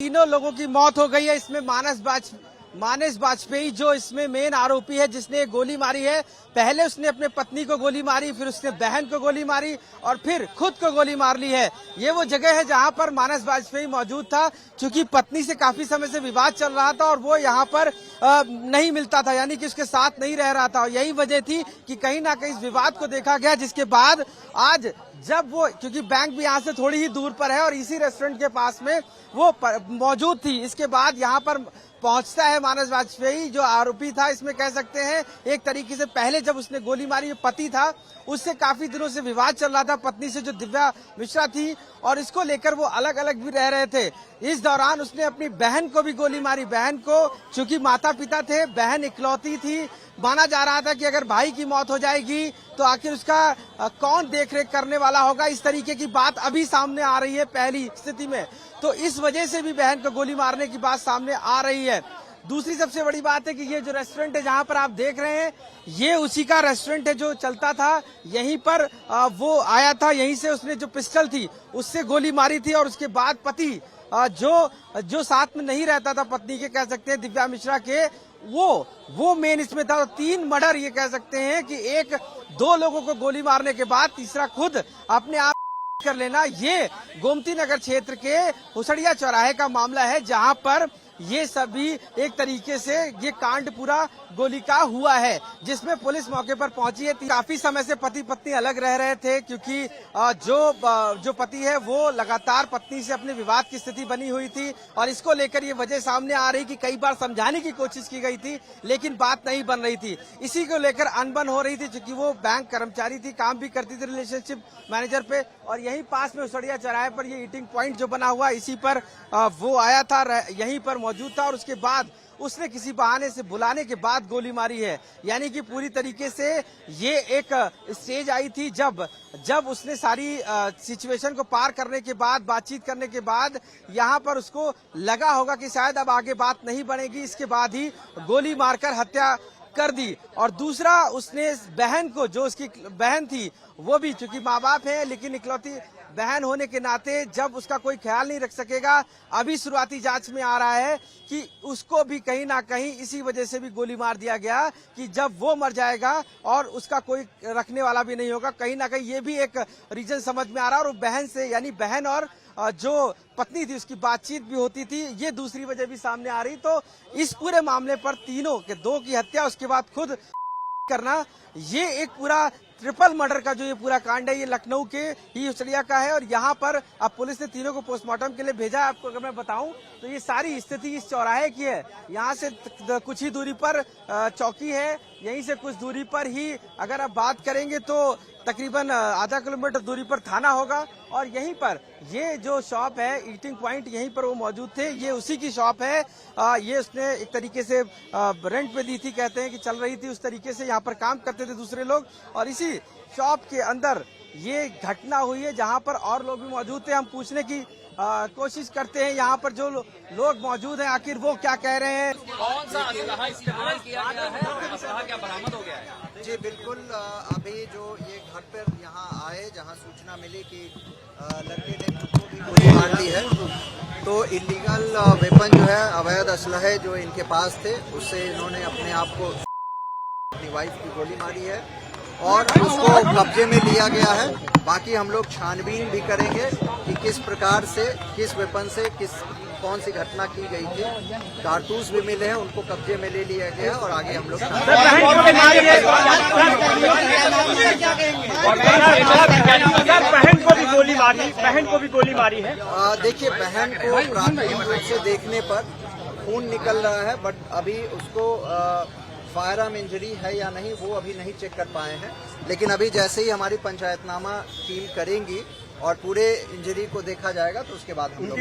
तीनों लोगों की मौत हो गई है। इसमें मानस वाजपेयी जो इसमें मेन आरोपी है, जिसने गोली मारी है। पहले उसने अपने पत्नी को गोली मारी, फिर उसने बहन को गोली मारी और फिर खुद को गोली मार ली है। ये वो जगह है जहां पर मानस वाजपेयी मौजूद था। चूंकि पत्नी से काफी समय से विवाद चल रहा था और वो यहाँ पर नहीं मिलता था, यानी कि उसके साथ नहीं रह रहा था। और यही वजह थी कि कहीं ना कहीं इस विवाद को देखा गया, जिसके बाद आज जब वो, क्योंकि बैंक भी यहाँ से थोड़ी ही दूर पर है और इसी रेस्टोरेंट के पास में वो मौजूद थी, इसके बाद यहाँ पर पहुंचता है मानस वाजपेयी जो आरोपी था। इसमें कह सकते हैं एक तरीके से पहले जब उसने गोली मारी, पति था, उससे काफी दिनों से विवाद चल रहा था पत्नी से जो दिव्या मिश्रा थी, और इसको लेकर वो अलग अलग भी रह रहे थे। इस दौरान उसने अपनी बहन को भी गोली मारी। बहन को, चूंकि माता पिता थे, बहन इकलौती थी, माना जा रहा था कि अगर भाई की मौत हो जाएगी तो आखिर उसका कौन देखरेख करने वाला होगा। इस तरीके की बात अभी सामने आ रही है पहली स्थिति में, तो इस वजह से भी बहन को गोली मारने की बात सामने आ रही है। दूसरी सबसे बड़ी बात है कि ये जो रेस्टोरेंट है जहां पर आप देख रहे हैं, ये उसी का रेस्टोरेंट है जो चलता था। यहीं पर वो आया था, यहीं से उसने जो पिस्टल थी उससे गोली मारी थी। और उसके बाद पति जो साथ में नहीं रहता था पत्नी के, कह सकते हैं दिव्या मिश्रा के, वो मेन इसमें था। 3 मर्डर ये कह सकते हैं कि 2 लोगों को गोली मारने के बाद तीसरा खुद अपने आप कर लेना। ये गोमती नगर क्षेत्र के हुसड़िया चौराहे का मामला है, जहां पर ये सभी एक तरीके से ये कांड पूरा गोली का हुआ है, जिसमें पुलिस मौके पर पहुंची है। काफी समय से पति पत्नी अलग रह रहे थे, क्योंकि जो पति है वो लगातार पत्नी से अपने विवाद की स्थिति बनी हुई थी। और इसको लेकर ये वजह सामने आ रही कि कई बार समझाने की कोशिश की गई थी, लेकिन बात नहीं बन रही थी। इसी को लेकर अनबन हो रही थी, क्योंकि वो बैंक कर्मचारी थी, काम भी करती थी रिलेशनशिप मैनेजर पे। और यहीं पास में हुसड़िया चौराहे पर ये ईटिंग पॉइंट जो बना हुआ, इसी पर वो आया था, यहीं पर मौजूद था। और उसके बाद उसने किसी बहाने से बुलाने के बाद गोली मारी है। यानी कि पूरी तरीके से ये एक स्टेज आई थी जब उसने सारी सिचुएशन को पार करने के बाद, बातचीत करने के बाद, यहाँ पर उसको लगा होगा कि शायद अब आगे बात नहीं बढ़ेगी, इसके बाद ही गोली मारकर हत्या कर दी। और दूसरा, उसने बहन को, जो उसकी बहन थी, वो भी, चूंकि माँ बाप है लेकिन इकलौती बहन होने के नाते जब उसका कोई ख्याल नहीं रख सकेगा, अभी शुरुआती जांच में आ रहा है कि उसको भी कहीं ना कहीं इसी वजह से भी गोली मार दिया गया कि जब वो मर जाएगा और उसका कोई रखने वाला भी नहीं होगा। कहीं ना कहीं ये भी एक रीजन समझ में आ रहा है। और बहन से, यानी बहन और जो पत्नी थी उसकी बातचीत भी होती थी, ये दूसरी वजह भी सामने आ रही। तो इस पूरे मामले पर तीनों के 2 की हत्या, उसके बाद खुद करना, ये एक पूरा ट्रिपल मर्डर का जो ये पूरा कांड है, ये लखनऊ के ही हुसड़िया का है। और यहाँ पर अब पुलिस ने तीनों को पोस्टमार्टम के लिए भेजा है। आपको अगर मैं बताऊं तो ये सारी स्थिति इस चौराहे की है। यहाँ से कुछ ही दूरी पर चौकी है, यहीं से कुछ दूरी पर ही अगर आप बात करेंगे तो तकरीबन आधा किलोमीटर दूरी पर थाना होगा। और यहीं पर ये जो शॉप है, ईटिंग पॉइंट, यहीं पर वो मौजूद थे। ये उसी की शॉप है। ये उसने एक तरीके से रेंट पे दी थी, कहते हैं कि चल रही थी, उस तरीके से यहाँ पर काम करते थे दूसरे लोग। और इसी शॉप के अंदर ये घटना हुई है, जहाँ पर और लोग भी मौजूद थे। हम पूछने की कोशिश करते हैं यहाँ पर जो लोग मौजूद हैं, आखिर वो क्या कह रहे हैं। कौन सा इस्तेमाल किया गया है, असलहा क्या बरामद हो गया है? जी बिल्कुल, अभी जो ये घर पर यहाँ आए, जहाँ सूचना मिली कि लड़के ने खुद को भी गोली मार दी है, तो इलीगल वेपन जो है, अवैध असलहे जो इनके पास थे, उससे इन्होंने अपने आप को, अपनी वाइफ की गोली मारी है और उसको कब्जे में लिया गया है। बाकी हम लोग छानबीन भी करेंगे कि किस प्रकार से, किस वेपन से, कौन सी घटना की गई थी। कारतूस भी मिले हैं, उनको कब्जे में ले लिया गया और आगे हम लोग बहन को भी गोली मारी है। देखिए, बहन को प्राथमिक रूप से देखने पर खून निकल रहा है, बट अभी उसको फायर आर्म इंजरी है या नहीं वो अभी नहीं चेक कर पाए हैं। लेकिन अभी जैसे ही हमारी पंचायतनामा टीम करेंगी और पूरे इंजरी को देखा जाएगा तो उसके बाद हम लोग